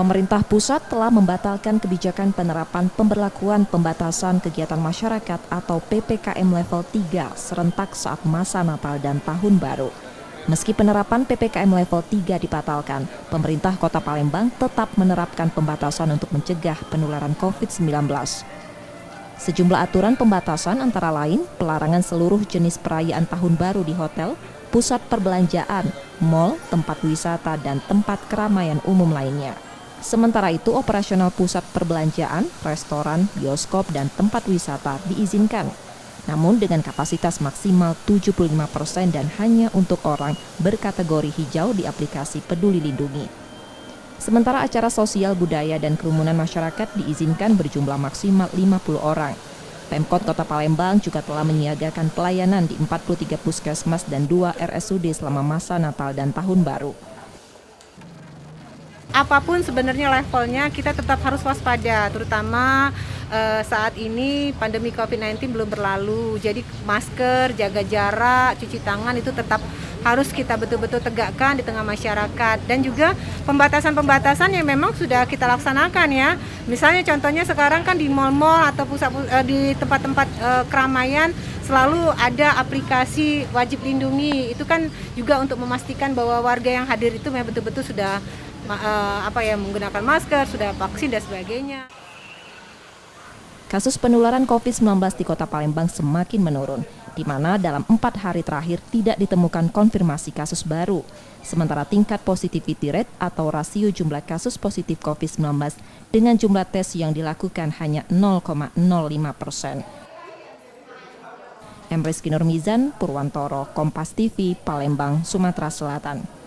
Pemerintah pusat telah membatalkan kebijakan penerapan pemberlakuan pembatasan kegiatan masyarakat atau PPKM level 3 serentak saat masa Natal dan Tahun Baru. Meski penerapan PPKM level 3 dibatalkan, pemerintah Kota Palembang tetap menerapkan pembatasan untuk mencegah penularan COVID-19. Sejumlah aturan pembatasan antara lain pelarangan seluruh jenis perayaan Tahun Baru di hotel, pusat perbelanjaan, mal, tempat wisata, dan tempat keramaian umum lainnya. Sementara itu, operasional pusat perbelanjaan, restoran, bioskop, dan tempat wisata diizinkan. Namun dengan kapasitas maksimal 75% dan hanya untuk orang berkategori hijau di aplikasi Peduli Lindungi. Sementara acara sosial budaya dan kerumunan masyarakat diizinkan berjumlah maksimal 50 orang. Pemkot Kota Palembang juga telah menyiagakan pelayanan di 43 puskesmas dan 2 RSUD selama masa Natal dan Tahun Baru. Apapun sebenarnya levelnya, kita tetap harus waspada, terutama saat ini pandemi COVID-19 belum berlalu. Jadi masker, jaga jarak, cuci tangan itu tetap harus kita betul-betul tegakkan di tengah masyarakat. Dan juga pembatasan-pembatasan yang memang sudah kita laksanakan ya. Misalnya contohnya sekarang kan di mal-mal atau di tempat-tempat keramaian selalu ada aplikasi wajib lindungi. Itu kan juga untuk memastikan bahwa warga yang hadir itu memang betul-betul sudah menggunakan masker, sudah vaksin dan sebagainya. Kasus penularan COVID-19 di Kota Palembang semakin menurun, di mana dalam 4 hari terakhir tidak ditemukan konfirmasi kasus baru. Sementara tingkat positivity rate atau rasio jumlah kasus positif COVID-19 dengan jumlah tes yang dilakukan hanya 0,05%. Rizky Nurmizan, Purwantoro, Kompas TV, Palembang, Sumatera Selatan.